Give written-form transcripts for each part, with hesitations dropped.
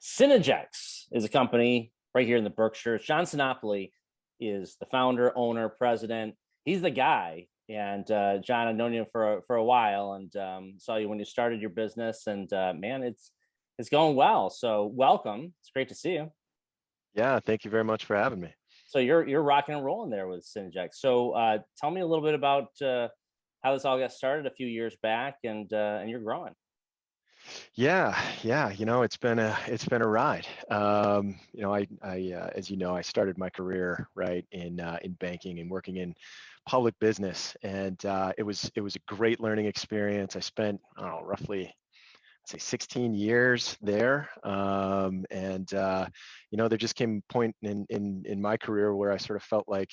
Synagex is a company right here in the Berkshires. John Sinopoli is the founder, owner, president. He's the guy. And John, I've known you for a while, and saw you when you started your business. And man, it's going well. So welcome. It's great to see you. Yeah, thank you very much for having me. So you're rocking and rolling there with Synagex. So tell me a little bit about how this all got started a few years back, and you're growing. Yeah, it's been a ride. As you know, I started my career right in banking and working in public business, and it was a great learning experience. I spent, I don't know, roughly, I'd say 16 years there. There just came a point in my career where I sort of felt like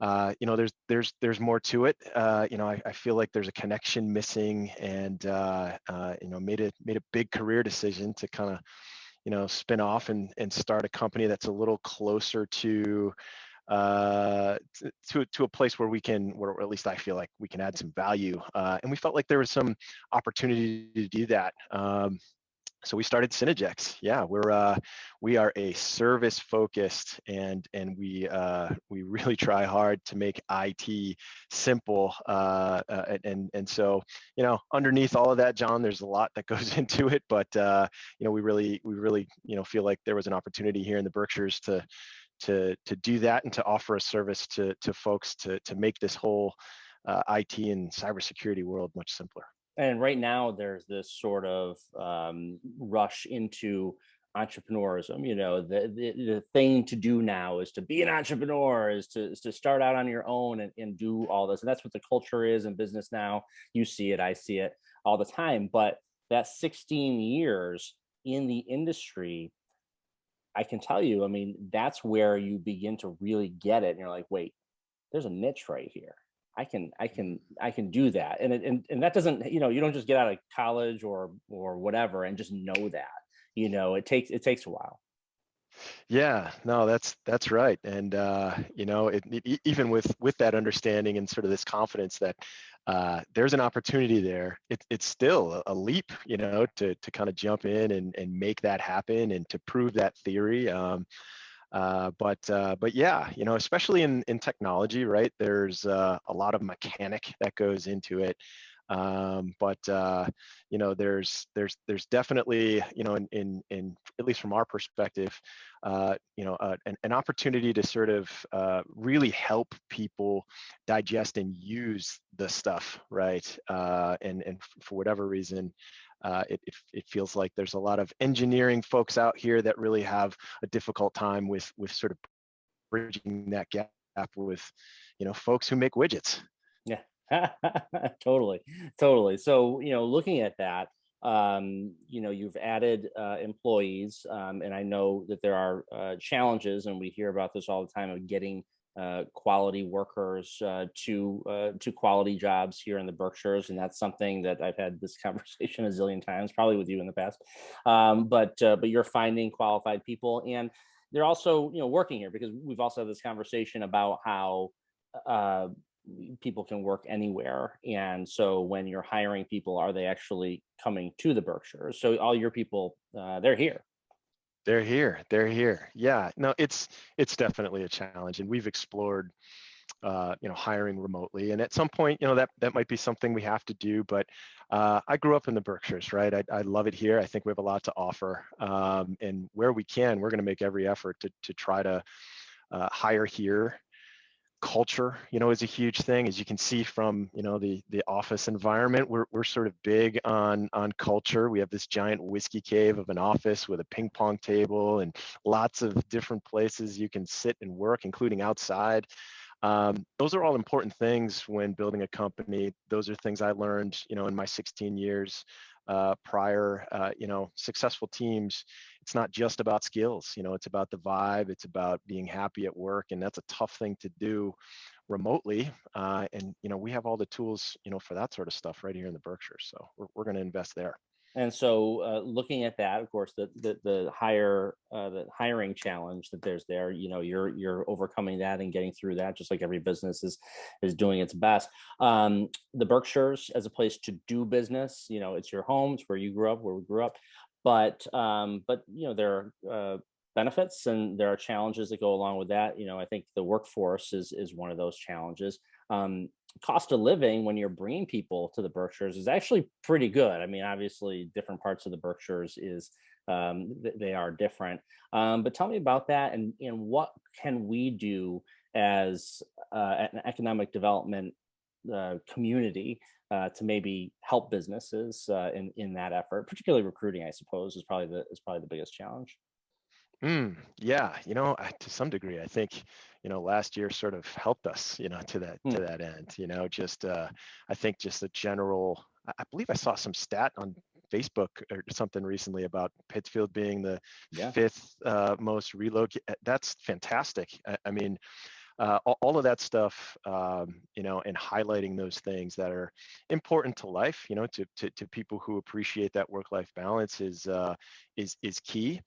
there's more to it. I feel like there's a connection missing, and made a big career decision to kind of spin off and start a company that's a little closer to a place where where at least I feel like we can add some value. And we felt like there was some opportunity to do that. So we started Synagex. Yeah, we are a service focused, and we really try hard to make IT simple. And so underneath all of that, John, there's a lot that goes into it. But we really feel like there was an opportunity here in the Berkshires to do that and to offer a service to folks to make this whole IT and cybersecurity world much simpler. And right now, there's this sort of rush into entrepreneurism. The thing to do now is to be an entrepreneur, is to start out on your own and do all this. And that's what the culture is in business now. You see it, I see it all the time. But that 16 years in the industry, I can tell you, I mean, that's where you begin to really get it. And you're like, wait, there's a niche right here. I can do that. And that doesn't, you don't just get out of college or whatever and just know that. It takes a while. Yeah, no, that's right. And even with that understanding and sort of this confidence that there's an opportunity there, it's still a leap, to kind of jump in and make that happen and to prove that theory. But yeah, especially in technology, right? There's a lot of mechanic that goes into it. There's definitely, in at least from our perspective, an opportunity to sort of really help people digest and use the stuff, right? And for whatever reason, it feels like there's a lot of engineering folks out here that really have a difficult time with sort of bridging that gap with, folks who make widgets. Yeah. Totally. Totally. So, looking at that, you've added employees, and I know that there are challenges, and we hear about this all the time, of getting quality workers to quality jobs here in the Berkshires, and that's something that I've had this conversation a zillion times, probably with you in the past. But you're finding qualified people, and they're also working here, because we've also had this conversation about how uh, people can work anywhere. And so when you're hiring people, are they actually coming to the Berkshires? So all your people, they're here. They're here. They're here. Yeah. No, it's definitely a challenge, and we've explored, hiring remotely. And at some point, that might be something we have to do. But I grew up in the Berkshires, right? I love it here. I think we have a lot to offer, and where we can, we're going to make every effort to try to hire here. Culture, is a huge thing, as you can see from the office environment. We're sort of big on culture. We have this giant whiskey cave of an office with a ping pong table and lots of different places you can sit and work, including outside. Those are all important things when building a company. Those are things I learned, in my 16 years prior. Successful teams, it's not just about skills. It's about the vibe. It's about being happy at work, and that's a tough thing to do remotely. And we have all the tools, for that sort of stuff right here in the Berkshires. So we're going to invest there. And so, looking at that, of course, the hiring challenge that there's there, you're overcoming that and getting through that, just like every business is doing its best. The Berkshires as a place to do business, it's your home, it's where you grew up, where we grew up. but there are benefits and there are challenges that go along with that. I think the workforce is one of those challenges. Um, Cost of living when you're bringing people to the Berkshires is actually pretty good. I mean, obviously, different parts of the Berkshires they are different. But tell me about that, and what can we do as an economic development community to maybe help businesses in that effort, particularly recruiting. I suppose is probably the biggest challenge. Yeah, to some degree, I think, last year sort of helped us, to that Hmm. end. Just I think just the general. I believe I saw some stat on Facebook or something recently about Pittsfield being the Yeah, fifth most relocate. That's fantastic. I mean, all of that stuff, and highlighting those things that are important to life, to people who appreciate that work-life balance is key.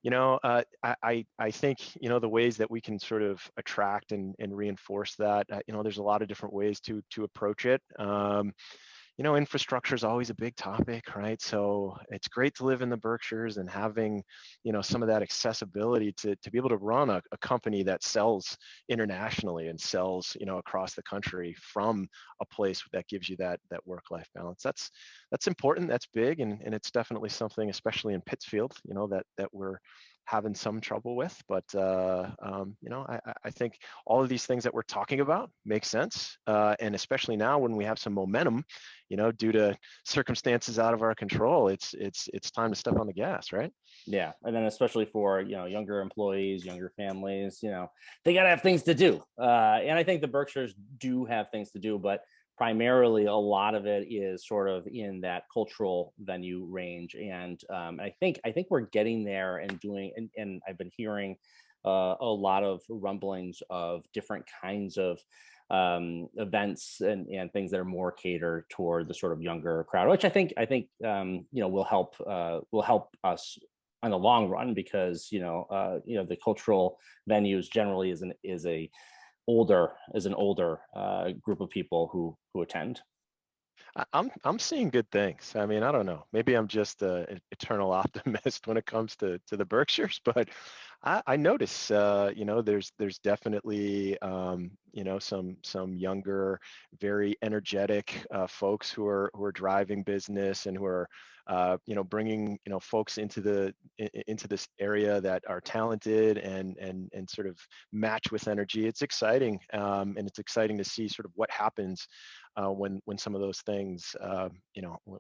I think, the ways that we can sort of attract and reinforce that, there's a lot of different ways to approach it. Infrastructure is always a big topic, right? So it's great to live in the Berkshires and having, some of that accessibility to be able to run a company that sells internationally and sells, across the country from a place that gives you that work-life balance. That's important. That's big, and it's definitely something, especially in Pittsfield, that we're having some trouble with. But I think all of these things that we're talking about make sense, and especially now when we have some momentum, due to circumstances out of our control, it's time to step on the gas, right? yeah, and then especially for younger employees, younger families, they got to have things to do, and I think the Berkshires do have things to do, but primarily a lot of it is sort of in that cultural venue range, and I think we're getting there and doing, and I've been hearing a lot of rumblings of different kinds of events and things that are more catered toward the sort of younger crowd, which I think will help us on the long run because the cultural venues generally is an older group of people who attend. I'm seeing good things. I mean, I don't know. Maybe I'm just an eternal optimist when it comes to the Berkshires, but I notice, there's definitely, some younger, very energetic folks who are driving business and who are, bringing, folks into this area that are talented and sort of match with energy. It's exciting, and it's exciting to see sort of what happens when some of those things,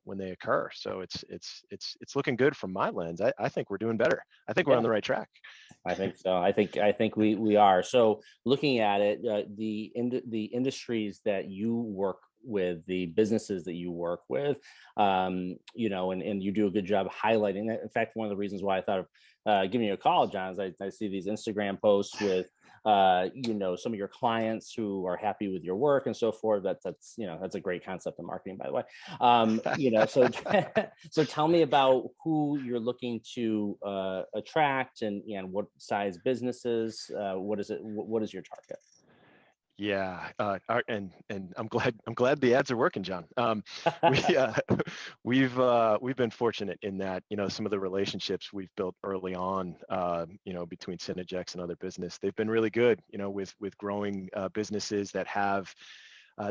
when they occur. So it's looking good from my lens. I think we're doing better. I think we're on Yeah, the right track. I think so. I think we are. So looking at it, the industries that you work with, the businesses that you work with, and you do a good job highlighting that. In fact, one of the reasons why I thought of giving you a call, John, is I see these Instagram posts with some of your clients who are happy with your work and so forth. That's a great concept of marketing, by the way. So so tell me about who you're looking to attract and what size businesses. What is it? What is your target? Yeah, and I'm glad the ads are working, John. We we've been fortunate in that, some of the relationships we've built early on, between Synagex and other business, they've been really good, with growing businesses that have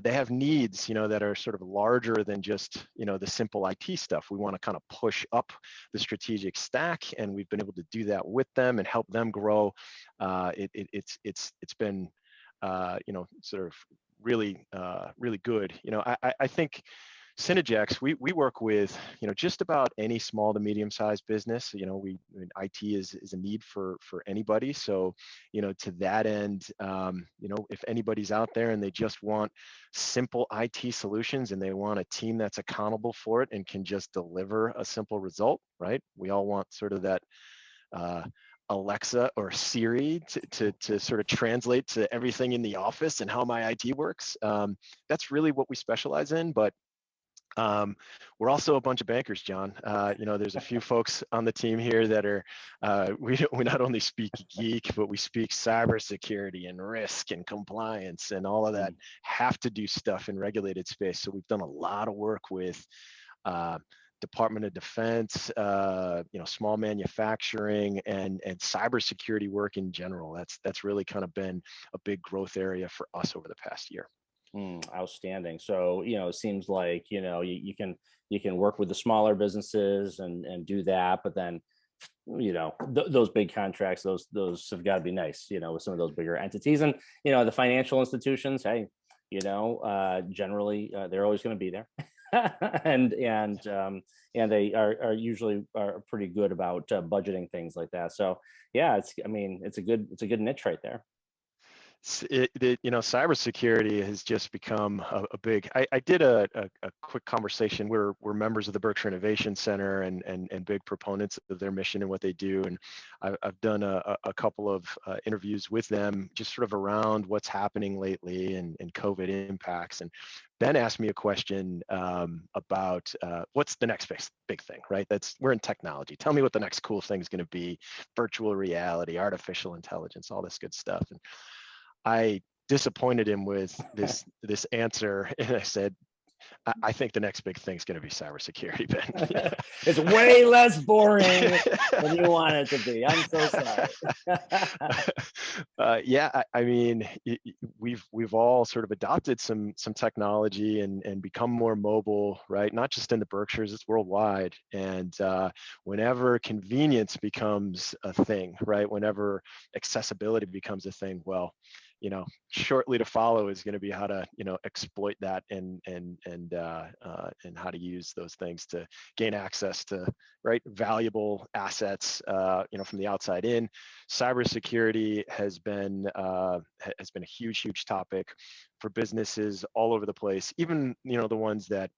they have needs, that are sort of larger than just, the simple IT stuff. We want to kind of push up the strategic stack, and we've been able to do that with them and help them grow. It's been, sort of really good. I think Synagex, we work with, just about any small to medium sized business. I mean, IT is a need for anybody. So, to that end, if anybody's out there and they just want simple IT solutions and they want a team that's accountable for it and can just deliver a simple result, right? We all want sort of that uh, Alexa or Siri to sort of translate to everything in the office and how my IT works. That's really what we specialize in, but we're also a bunch of bankers, John. There's a few folks on the team here that are, we not only speak geek, but we speak cybersecurity and risk and compliance and all of that, have to do stuff in regulated space. So we've done a lot of work with uh, Department of Defense, small manufacturing, and cybersecurity work in general. That's really kind of been a big growth area for us over the past year. Outstanding. So, it seems like, you can work with the smaller businesses and do that, but then, those big contracts, those have got to be nice, with some of those bigger entities. And, the financial institutions, hey, generally, they're always going to be there. And they are usually are pretty good about budgeting things like that. So yeah, it's a good niche right there. Cybersecurity has just become a big. I did a quick conversation. We're members of the Berkshire Innovation Center and big proponents of their mission and what they do. And I've done a couple of interviews with them, just sort of around what's happening lately and COVID impacts. And Ben asked me a question about what's the next big thing, right? We're in technology. Tell me what the next cool thing is going to be: virtual reality, artificial intelligence, all this good stuff. And I disappointed him with this answer, and I said, I think the next big thing is going to be cybersecurity, Ben. It's way less boring than you want it to be. I'm so sorry. Yeah, I mean, we've all sort of adopted some technology and become more mobile, right? Not just in the Berkshires, it's worldwide. And whenever convenience becomes a thing, right? Whenever accessibility becomes a thing, well, shortly to follow is going to be how to, exploit that and how to use those things to gain access to, right, valuable assets, from the outside in. Cybersecurity has been a huge topic for businesses all over the place, even, the ones that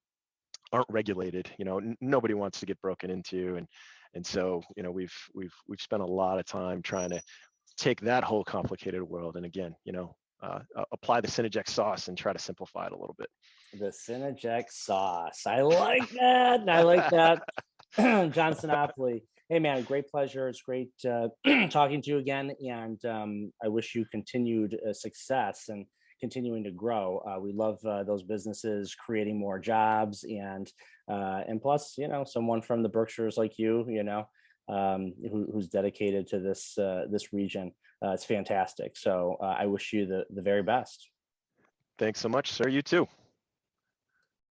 aren't regulated. Nobody wants to get broken into, and so, we've spent a lot of time trying to take that whole complicated world and, again, apply the Synagex sauce and try to simplify it a little bit. The Synagex sauce. I like that. I like that. John Sinopoli. Hey man, great pleasure. It's great talking to you again, and I wish you continued success and continuing to grow. We love those businesses creating more jobs, and plus, someone from the Berkshires like you, who's dedicated to this region. It's fantastic. So I wish you the very best. Thanks so much, sir. You too.